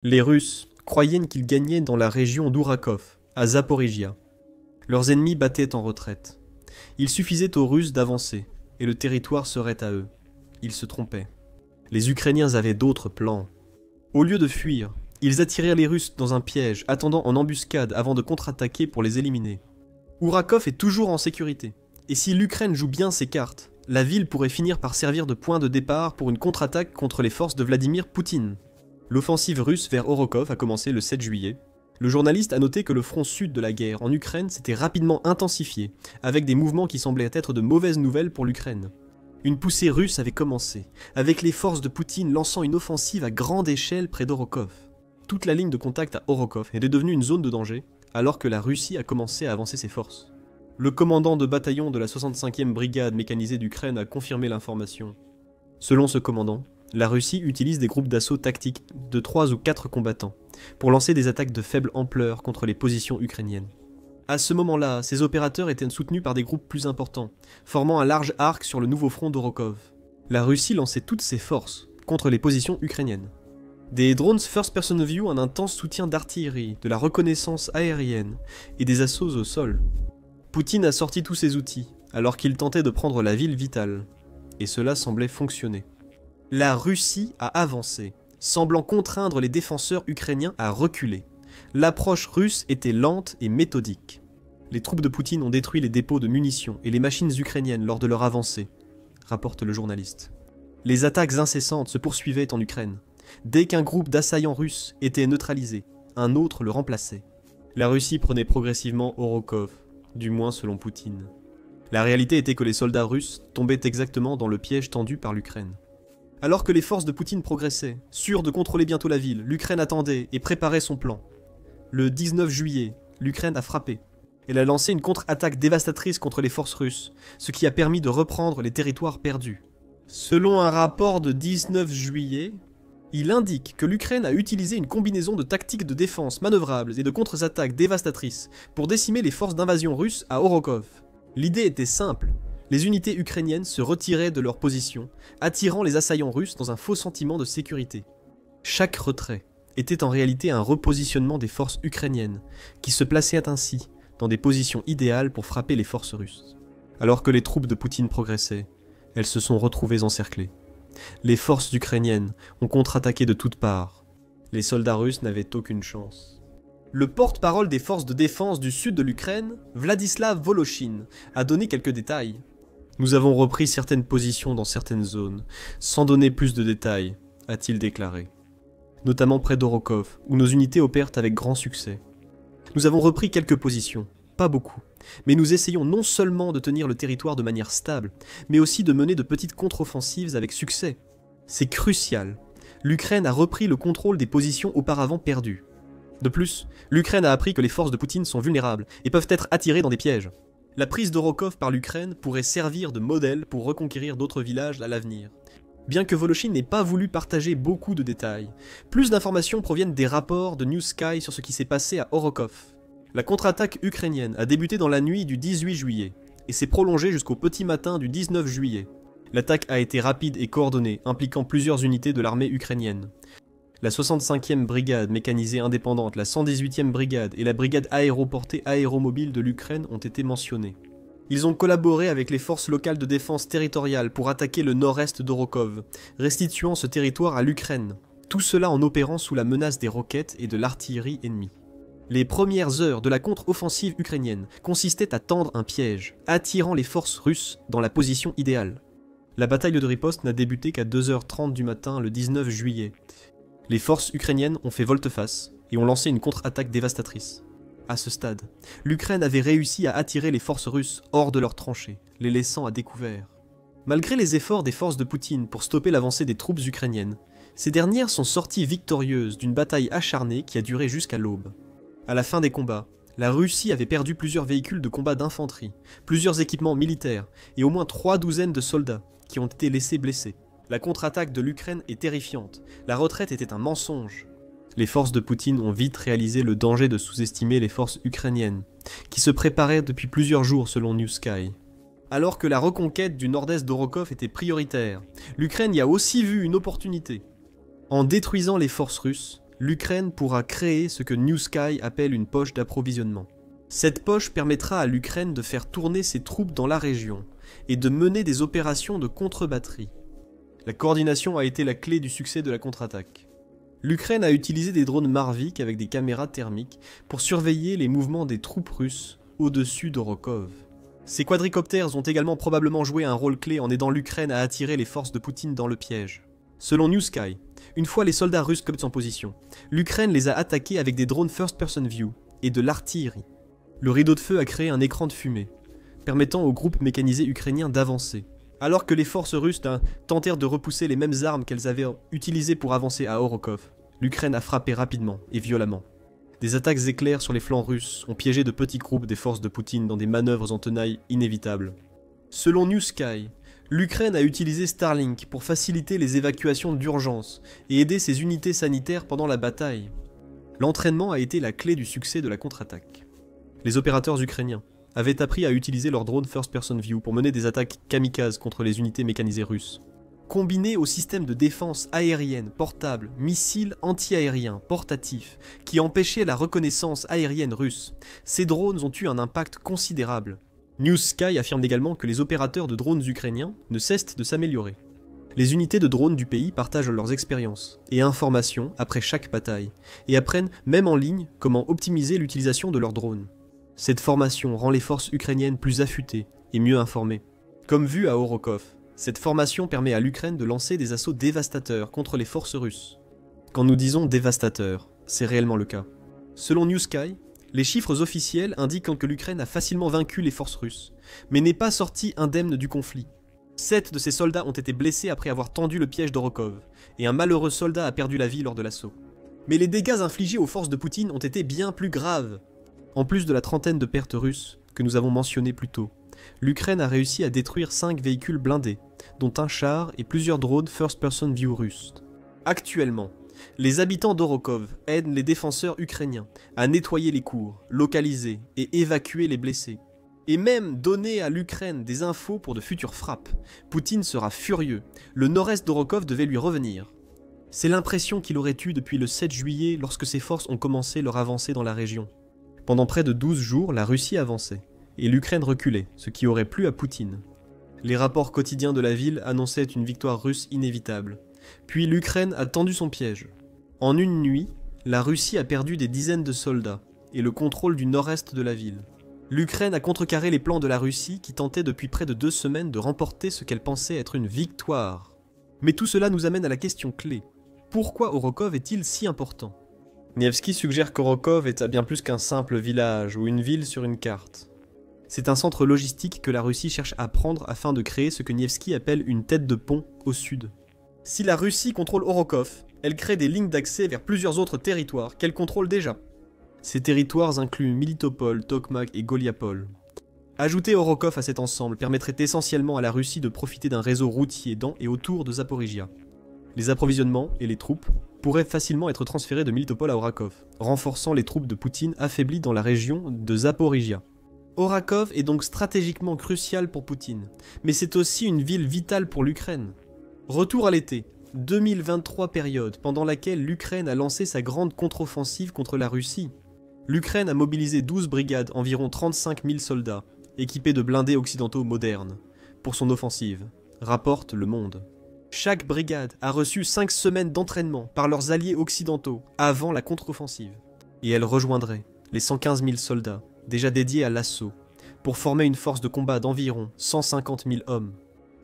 Les Russes croyaient qu'ils gagnaient dans la région d'Ourakov, à Zaporijia. Leurs ennemis battaient en retraite. Il suffisait aux Russes d'avancer, et le territoire serait à eux. Ils se trompaient. Les Ukrainiens avaient d'autres plans. Au lieu de fuir, ils attirèrent les Russes dans un piège, attendant en embuscade avant de contre-attaquer pour les éliminer. Ourakov est toujours en sécurité, et si l'Ukraine joue bien ses cartes, la ville pourrait finir par servir de point de départ pour une contre-attaque contre les forces de Vladimir Poutine. L'offensive russe vers Ourakov a commencé le 7 juillet. Le journaliste a noté que le front sud de la guerre en Ukraine s'était rapidement intensifié, avec des mouvements qui semblaient être de mauvaises nouvelles pour l'Ukraine. Une poussée russe avait commencé, avec les forces de Poutine lançant une offensive à grande échelle près d'Ourakov. Toute la ligne de contact à Ourakov était devenue une zone de danger, alors que la Russie a commencé à avancer ses forces. Le commandant de bataillon de la 65e brigade mécanisée d'Ukraine a confirmé l'information. Selon ce commandant, la Russie utilise des groupes d'assaut tactiques de 3 ou 4 combattants pour lancer des attaques de faible ampleur contre les positions ukrainiennes. À ce moment-là, ces opérateurs étaient soutenus par des groupes plus importants, formant un large arc sur le nouveau front d'Ourakov. La Russie lançait toutes ses forces contre les positions ukrainiennes. Des drones first-person view, un intense soutien d'artillerie, de la reconnaissance aérienne et des assauts au sol. Poutine a sorti tous ses outils, alors qu'il tentait de prendre la ville vitale. Et cela semblait fonctionner. La Russie a avancé, semblant contraindre les défenseurs ukrainiens à reculer. L'approche russe était lente et méthodique. Les troupes de Poutine ont détruit les dépôts de munitions et les machines ukrainiennes lors de leur avancée, rapporte le journaliste. Les attaques incessantes se poursuivaient en Ukraine. Dès qu'un groupe d'assaillants russes était neutralisé, un autre le remplaçait. La Russie prenait progressivement Ourakov, du moins selon Poutine. La réalité était que les soldats russes tombaient exactement dans le piège tendu par l'Ukraine. Alors que les forces de Poutine progressaient, sûres de contrôler bientôt la ville, l'Ukraine attendait et préparait son plan. Le 19 juillet, l'Ukraine a frappé. Elle a lancé une contre-attaque dévastatrice contre les forces russes, ce qui a permis de reprendre les territoires perdus. Selon un rapport de 19 juillet, il indique que l'Ukraine a utilisé une combinaison de tactiques de défense manœuvrables et de contre-attaques dévastatrices pour décimer les forces d'invasion russes à Ourakov. L'idée était simple. Les unités ukrainiennes se retiraient de leur position, attirant les assaillants russes dans un faux sentiment de sécurité. Chaque retrait était en réalité un repositionnement des forces ukrainiennes, qui se plaçaient ainsi dans des positions idéales pour frapper les forces russes. Alors que les troupes de Poutine progressaient, elles se sont retrouvées encerclées. Les forces ukrainiennes ont contre-attaqué de toutes parts. Les soldats russes n'avaient aucune chance. Le porte-parole des forces de défense du sud de l'Ukraine, Vladislav Voloshin, a donné quelques détails. Nous avons repris certaines positions dans certaines zones, sans donner plus de détails, a-t-il déclaré. Notamment près d'Ourakov, où nos unités opèrent avec grand succès. Nous avons repris quelques positions, pas beaucoup, mais nous essayons non seulement de tenir le territoire de manière stable, mais aussi de mener de petites contre-offensives avec succès. C'est crucial. L'Ukraine a repris le contrôle des positions auparavant perdues. De plus, l'Ukraine a appris que les forces de Poutine sont vulnérables et peuvent être attirées dans des pièges. La prise d'Ourakov par l'Ukraine pourrait servir de modèle pour reconquérir d'autres villages à l'avenir. Bien que Voloshin n'ait pas voulu partager beaucoup de détails, plus d'informations proviennent des rapports de New Sky sur ce qui s'est passé à Ourakov. La contre-attaque ukrainienne a débuté dans la nuit du 18 juillet et s'est prolongée jusqu'au petit matin du 19 juillet. L'attaque a été rapide et coordonnée, impliquant plusieurs unités de l'armée ukrainienne. La 65e brigade mécanisée indépendante, la 118e brigade et la brigade aéroportée aéromobile de l'Ukraine ont été mentionnées. Ils ont collaboré avec les forces locales de défense territoriale pour attaquer le nord-est d'Ourakov, restituant ce territoire à l'Ukraine. Tout cela en opérant sous la menace des roquettes et de l'artillerie ennemie. Les premières heures de la contre-offensive ukrainienne consistaient à tendre un piège, attirant les forces russes dans la position idéale. La bataille de riposte n'a débuté qu'à 2h30 du matin le 19 juillet. Les forces ukrainiennes ont fait volte-face et ont lancé une contre-attaque dévastatrice. À ce stade, l'Ukraine avait réussi à attirer les forces russes hors de leurs tranchées, les laissant à découvert. Malgré les efforts des forces de Poutine pour stopper l'avancée des troupes ukrainiennes, ces dernières sont sorties victorieuses d'une bataille acharnée qui a duré jusqu'à l'aube. À la fin des combats, la Russie avait perdu plusieurs véhicules de combat d'infanterie, plusieurs équipements militaires et au moins 3 douzaines de soldats qui ont été laissés blessés. La contre-attaque de l'Ukraine est terrifiante, la retraite était un mensonge. Les forces de Poutine ont vite réalisé le danger de sous-estimer les forces ukrainiennes, qui se préparaient depuis plusieurs jours selon New Sky. Alors que la reconquête du nord-est d'Ourakov était prioritaire, l'Ukraine y a aussi vu une opportunité. En détruisant les forces russes, l'Ukraine pourra créer ce que New Sky appelle une poche d'approvisionnement. Cette poche permettra à l'Ukraine de faire tourner ses troupes dans la région et de mener des opérations de contre-batterie. La coordination a été la clé du succès de la contre-attaque. L'Ukraine a utilisé des drones Mavic avec des caméras thermiques pour surveiller les mouvements des troupes russes au-dessus d'Orokov. Ces quadricoptères ont également probablement joué un rôle clé en aidant l'Ukraine à attirer les forces de Poutine dans le piège. Selon New Sky, une fois les soldats russes en position, l'Ukraine les a attaqués avec des drones first-person view et de l'artillerie. Le rideau de feu a créé un écran de fumée, permettant aux groupes mécanisés ukrainiens d'avancer. Alors que les forces russes tentèrent de repousser les mêmes armes qu'elles avaient utilisées pour avancer à Orokov, l'Ukraine a frappé rapidement et violemment. Des attaques éclairs sur les flancs russes ont piégé de petits groupes des forces de Poutine dans des manœuvres en tenaille inévitables. Selon New Sky, l'Ukraine a utilisé Starlink pour faciliter les évacuations d'urgence et aider ses unités sanitaires pendant la bataille. L'entraînement a été la clé du succès de la contre-attaque. Les opérateurs ukrainiens avaient appris à utiliser leur drone first-person view pour mener des attaques kamikazes contre les unités mécanisées russes. Combinés au système de défense aérienne portable, missiles anti-aériens portatifs qui empêchaient la reconnaissance aérienne russe, ces drones ont eu un impact considérable. New Sky affirme également que les opérateurs de drones ukrainiens ne cessent de s'améliorer. Les unités de drones du pays partagent leurs expériences et informations après chaque bataille, et apprennent même en ligne comment optimiser l'utilisation de leurs drones. Cette formation rend les forces ukrainiennes plus affûtées et mieux informées. Comme vu à Orokov, cette formation permet à l'Ukraine de lancer des assauts dévastateurs contre les forces russes. Quand nous disons dévastateurs, c'est réellement le cas. Selon New Sky, les chiffres officiels indiquent que l'Ukraine a facilement vaincu les forces russes, mais n'est pas sortie indemne du conflit. 7 de ses soldats ont été blessés après avoir tendu le piège d'Orokov, et un malheureux soldat a perdu la vie lors de l'assaut. Mais les dégâts infligés aux forces de Poutine ont été bien plus graves. En plus de la trentaine de pertes russes que nous avons mentionnées plus tôt, l'Ukraine a réussi à détruire 5 véhicules blindés, dont un char et plusieurs drones first-person view russes. Actuellement, les habitants d'Orokov aident les défenseurs ukrainiens à nettoyer les cours, localiser et évacuer les blessés, et même donner à l'Ukraine des infos pour de futures frappes. Poutine sera furieux, le nord-est d'Orokov devait lui revenir. C'est l'impression qu'il aurait eue depuis le 7 juillet lorsque ses forces ont commencé leur avancée dans la région. Pendant près de 12 jours, la Russie avançait, et l'Ukraine reculait, ce qui aurait plu à Poutine. Les rapports quotidiens de la ville annonçaient une victoire russe inévitable. Puis l'Ukraine a tendu son piège. En une nuit, la Russie a perdu des dizaines de soldats, et le contrôle du nord-est de la ville. L'Ukraine a contrecarré les plans de la Russie qui tentait depuis près de 2 semaines de remporter ce qu'elle pensait être une victoire. Mais tout cela nous amène à la question clé. Pourquoi Orokov est-il si important ? Nevsky suggère qu'Orokov est bien plus qu'un simple village ou une ville sur une carte. C'est un centre logistique que la Russie cherche à prendre afin de créer ce que Nevsky appelle une tête de pont au sud. Si la Russie contrôle Orokov, elle crée des lignes d'accès vers plusieurs autres territoires qu'elle contrôle déjà. Ces territoires incluent Militopol, Tokmak et Goliapol. Ajouter Orokov à cet ensemble permettrait essentiellement à la Russie de profiter d'un réseau routier dans et autour de Zaporijia. Les approvisionnements et les troupes pourraient facilement être transférés de Militopol à Orakov, renforçant les troupes de Poutine affaiblies dans la région de Zaporijia. Orakov est donc stratégiquement crucial pour Poutine, mais c'est aussi une ville vitale pour l'Ukraine. Retour à l'été, 2023 période pendant laquelle l'Ukraine a lancé sa grande contre-offensive contre la Russie. L'Ukraine a mobilisé 12 brigades, environ 35 000 soldats, équipés de blindés occidentaux modernes, pour son offensive, rapporte Le Monde. Chaque brigade a reçu 5 semaines d'entraînement par leurs alliés occidentaux avant la contre-offensive, et elle rejoindrait les 115 000 soldats, déjà dédiés à l'assaut, pour former une force de combat d'environ 150 000 hommes.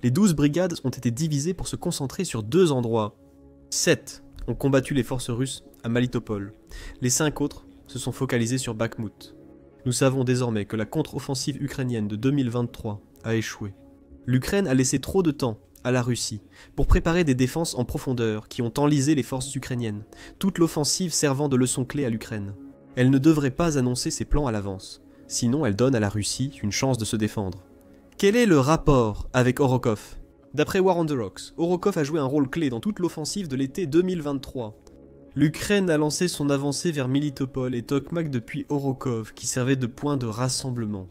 Les 12 brigades ont été divisées pour se concentrer sur 2 endroits. 7 ont combattu les forces russes à Melitopol. Les 5 autres se sont focalisés sur Bakhmut. Nous savons désormais que la contre-offensive ukrainienne de 2023 a échoué. L'Ukraine a laissé trop de temps à la Russie pour préparer des défenses en profondeur qui ont enlisé les forces ukrainiennes, toute l'offensive servant de leçon clé à l'Ukraine. Elle ne devrait pas annoncer ses plans à l'avance, sinon elle donne à la Russie une chance de se défendre. Quel est le rapport avec Orokov ? D'après War on the Rocks, Orokov a joué un rôle clé dans toute l'offensive de l'été 2023. L'Ukraine a lancé son avancée vers Militopol et Tokmak depuis Orokov, qui servait de point de rassemblement.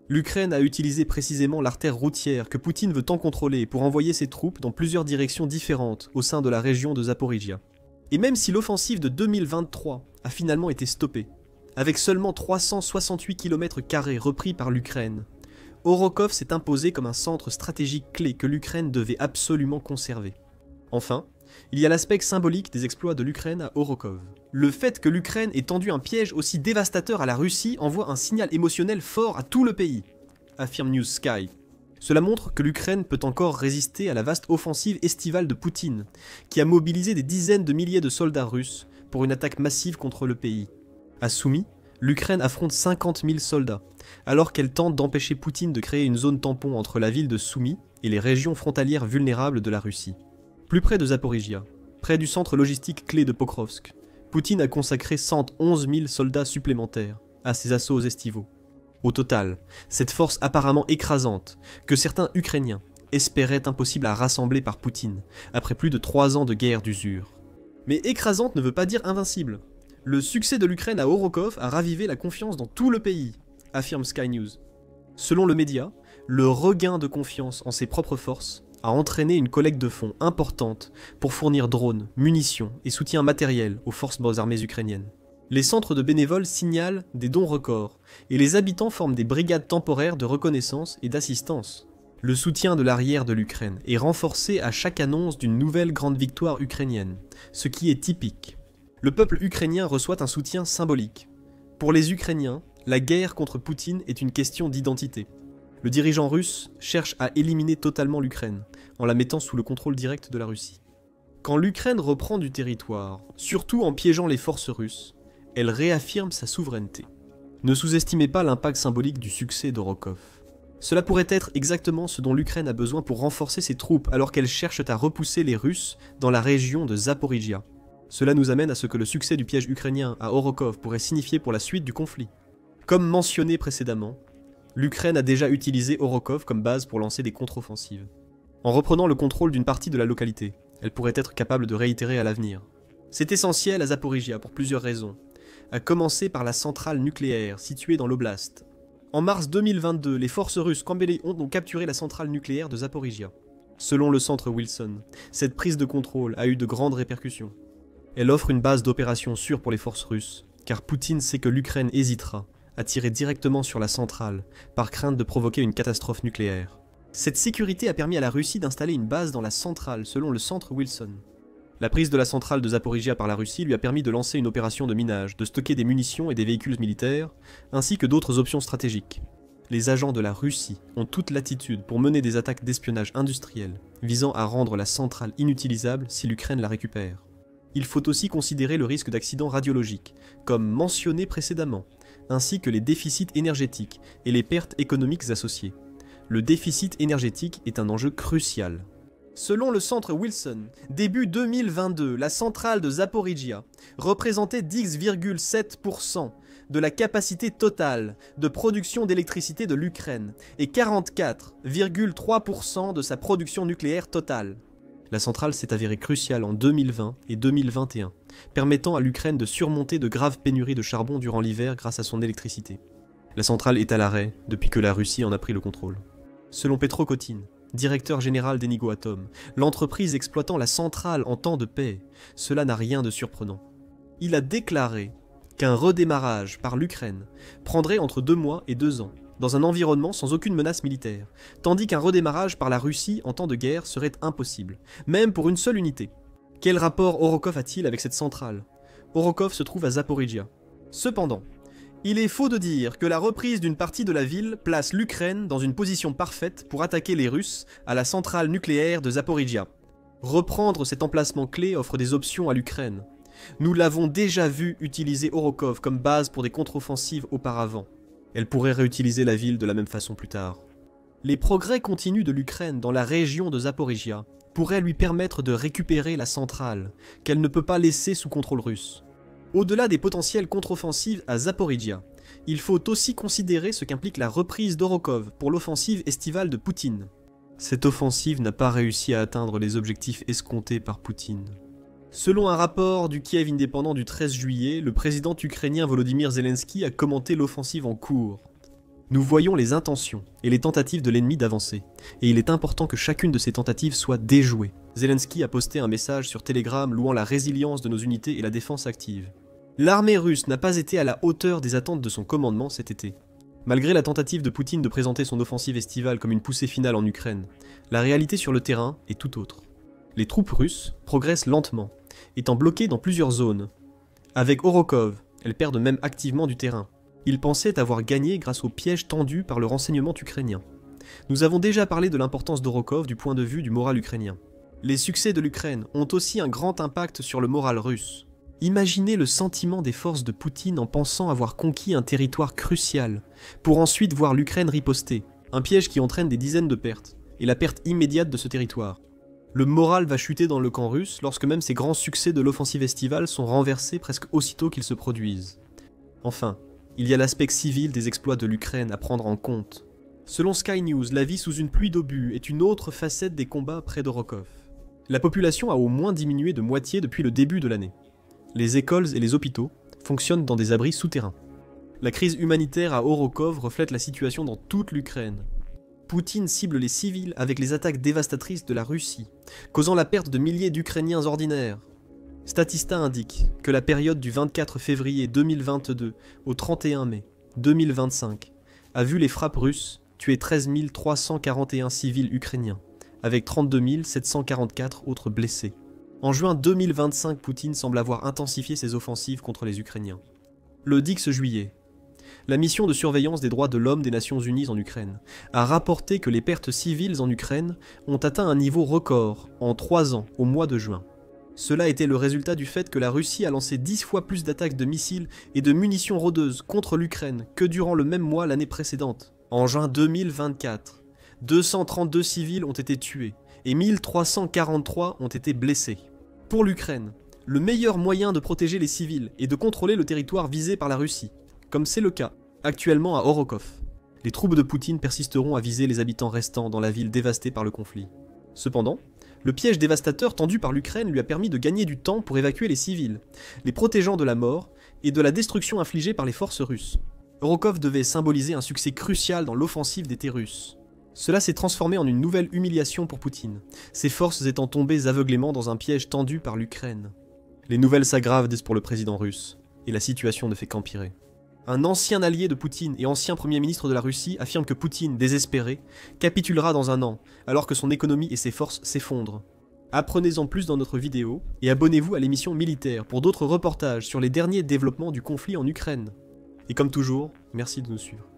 L'Ukraine a utilisé précisément l'artère routière que Poutine veut tant contrôler pour envoyer ses troupes dans plusieurs directions différentes au sein de la région de Zaporijia. Et même si l'offensive de 2023 a finalement été stoppée, avec seulement 368 km² repris par l'Ukraine, Orokhov s'est imposé comme un centre stratégique clé que l'Ukraine devait absolument conserver. Enfin, il y a l'aspect symbolique des exploits de l'Ukraine à Orokhov. Le fait que l'Ukraine ait tendu un piège aussi dévastateur à la Russie envoie un signal émotionnel fort à tout le pays, affirme News Sky. Cela montre que l'Ukraine peut encore résister à la vaste offensive estivale de Poutine, qui a mobilisé des dizaines de milliers de soldats russes pour une attaque massive contre le pays. À Soumy, l'Ukraine affronte 50 000 soldats, alors qu'elle tente d'empêcher Poutine de créer une zone tampon entre la ville de Soumy et les régions frontalières vulnérables de la Russie. Plus près de Zaporijia, près du centre logistique clé de Pokrovsk, Poutine a consacré 111 000 soldats supplémentaires à ses assauts estivaux. Au total, cette force apparemment écrasante, que certains Ukrainiens espéraient impossible à rassembler par Poutine, après plus de 3 ans de guerre d'usure. Mais écrasante ne veut pas dire invincible. Le succès de l'Ukraine à Orokhov a ravivé la confiance dans tout le pays, affirme Sky News. Selon le média, le regain de confiance en ses propres forces a entraîné une collecte de fonds importante pour fournir drones, munitions et soutien matériel aux forces armées ukrainiennes. Les centres de bénévoles signalent des dons records, et les habitants forment des brigades temporaires de reconnaissance et d'assistance. Le soutien de l'arrière de l'Ukraine est renforcé à chaque annonce d'une nouvelle grande victoire ukrainienne, ce qui est typique. Le peuple ukrainien reçoit un soutien symbolique. Pour les Ukrainiens, la guerre contre Poutine est une question d'identité. Le dirigeant russe cherche à éliminer totalement l'Ukraine, en la mettant sous le contrôle direct de la Russie. Quand l'Ukraine reprend du territoire, surtout en piégeant les forces russes, elle réaffirme sa souveraineté. Ne sous-estimez pas l'impact symbolique du succès d'Orokhov. Cela pourrait être exactement ce dont l'Ukraine a besoin pour renforcer ses troupes alors qu'elles cherchent à repousser les Russes dans la région de Zaporijia. Cela nous amène à ce que le succès du piège ukrainien à Orokhov pourrait signifier pour la suite du conflit. Comme mentionné précédemment, l'Ukraine a déjà utilisé Orokhov comme base pour lancer des contre-offensives. En reprenant le contrôle d'une partie de la localité, elle pourrait être capable de réitérer à l'avenir. C'est essentiel à Zaporijia pour plusieurs raisons, à commencer par la centrale nucléaire située dans l'oblast. En mars 2022, les forces russes ont donc capturé la centrale nucléaire de Zaporijia. Selon le centre Wilson, cette prise de contrôle a eu de grandes répercussions. Elle offre une base d'opération sûre pour les forces russes, car Poutine sait que l'Ukraine hésitera à tirer directement sur la centrale, par crainte de provoquer une catastrophe nucléaire. Cette sécurité a permis à la Russie d'installer une base dans la centrale, selon le centre Wilson. La prise de la centrale de Zaporijia par la Russie lui a permis de lancer une opération de minage, de stocker des munitions et des véhicules militaires, ainsi que d'autres options stratégiques. Les agents de la Russie ont toute latitude pour mener des attaques d'espionnage industriel, visant à rendre la centrale inutilisable si l'Ukraine la récupère. Il faut aussi considérer le risque d'accident radiologique, comme mentionné précédemment, ainsi que les déficits énergétiques et les pertes économiques associées. Le déficit énergétique est un enjeu crucial. Selon le centre Wilson, début 2022, la centrale de Zaporijia représentait 10,7% de la capacité totale de production d'électricité de l'Ukraine et 44,3% de sa production nucléaire totale. La centrale s'est avérée cruciale en 2020 et 2021, permettant à l'Ukraine de surmonter de graves pénuries de charbon durant l'hiver grâce à son électricité. La centrale est à l'arrêt depuis que la Russie en a pris le contrôle. Selon Petro Kotin, directeur général d'Energoatom, l'entreprise exploitant la centrale en temps de paix, cela n'a rien de surprenant. Il a déclaré qu'un redémarrage par l'Ukraine prendrait entre 2 mois et 2 ans, dans un environnement sans aucune menace militaire, tandis qu'un redémarrage par la Russie en temps de guerre serait impossible, même pour une seule unité. Quel rapport Orokhov a-t-il avec cette centrale? Orokhov se trouve à Zaporijia. Cependant, il est faux de dire que la reprise d'une partie de la ville place l'Ukraine dans une position parfaite pour attaquer les Russes à la centrale nucléaire de Zaporijia. Reprendre cet emplacement clé offre des options à l'Ukraine. Nous l'avons déjà vu utiliser Orokhov comme base pour des contre-offensives auparavant. Elle pourrait réutiliser la ville de la même façon plus tard. Les progrès continus de l'Ukraine dans la région de Zaporijia pourraient lui permettre de récupérer la centrale, qu'elle ne peut pas laisser sous contrôle russe. Au-delà des potentielles contre-offensives à Zaporijia, il faut aussi considérer ce qu'implique la reprise d'Orokhov pour l'offensive estivale de Poutine. Cette offensive n'a pas réussi à atteindre les objectifs escomptés par Poutine. Selon un rapport du Kiev indépendant du 13 juillet, le président ukrainien Volodymyr Zelensky a commenté l'offensive en cours. Nous voyons les intentions et les tentatives de l'ennemi d'avancer, et il est important que chacune de ces tentatives soit déjouée. Zelensky a posté un message sur Telegram louant la résilience de nos unités et la défense active. L'armée russe n'a pas été à la hauteur des attentes de son commandement cet été. Malgré la tentative de Poutine de présenter son offensive estivale comme une poussée finale en Ukraine, la réalité sur le terrain est tout autre. Les troupes russes progressent lentement, étant bloquées dans plusieurs zones. Avec Orokov, elles perdent même activement du terrain. Ils pensaient avoir gagné grâce aux pièges tendus par le renseignement ukrainien. Nous avons déjà parlé de l'importance d'Orokov du point de vue du moral ukrainien. Les succès de l'Ukraine ont aussi un grand impact sur le moral russe. Imaginez le sentiment des forces de Poutine en pensant avoir conquis un territoire crucial, pour ensuite voir l'Ukraine riposter, un piège qui entraîne des dizaines de pertes, et la perte immédiate de ce territoire. Le moral va chuter dans le camp russe lorsque même ces grands succès de l'offensive estivale sont renversés presque aussitôt qu'ils se produisent. Enfin, il y a l'aspect civil des exploits de l'Ukraine à prendre en compte. Selon Sky News, la vie sous une pluie d'obus est une autre facette des combats près d'Orokov. La population a au moins diminué de moitié depuis le début de l'année. Les écoles et les hôpitaux fonctionnent dans des abris souterrains. La crise humanitaire à Orokov reflète la situation dans toute l'Ukraine. Poutine cible les civils avec les attaques dévastatrices de la Russie, causant la perte de milliers d'Ukrainiens ordinaires. Statista indique que la période du 24 février 2022 au 31 mai 2025 a vu les frappes russes tuer 13 341 civils ukrainiens, avec 32 744 autres blessés. En juin 2025, Poutine semble avoir intensifié ses offensives contre les Ukrainiens. Le 10 juillet, la mission de surveillance des droits de l'homme des Nations Unies en Ukraine a rapporté que les pertes civiles en Ukraine ont atteint un niveau record en 3 ans au mois de juin. Cela était le résultat du fait que la Russie a lancé 10 fois plus d'attaques de missiles et de munitions rôdeuses contre l'Ukraine que durant le même mois l'année précédente. En juin 2024, 232 civils ont été tués et 1343 ont été blessés. Pour l'Ukraine, le meilleur moyen de protéger les civils est de contrôler le territoire visé par la Russie, comme c'est le cas actuellement à Orokov. Les troupes de Poutine persisteront à viser les habitants restants dans la ville dévastée par le conflit. Cependant, le piège dévastateur tendu par l'Ukraine lui a permis de gagner du temps pour évacuer les civils, les protégeant de la mort et de la destruction infligée par les forces russes. Orokov devait symboliser un succès crucial dans l'offensive d'été russe. Cela s'est transformé en une nouvelle humiliation pour Poutine, ses forces étant tombées aveuglément dans un piège tendu par l'Ukraine. Les nouvelles s'aggravent pour le président russe, et la situation ne fait qu'empirer. Un ancien allié de Poutine et ancien premier ministre de la Russie affirme que Poutine, désespéré, capitulera dans un an, alors que son économie et ses forces s'effondrent. Apprenez-en plus dans notre vidéo, et abonnez-vous à l'émission Militaire pour d'autres reportages sur les derniers développements du conflit en Ukraine. Et comme toujours, merci de nous suivre.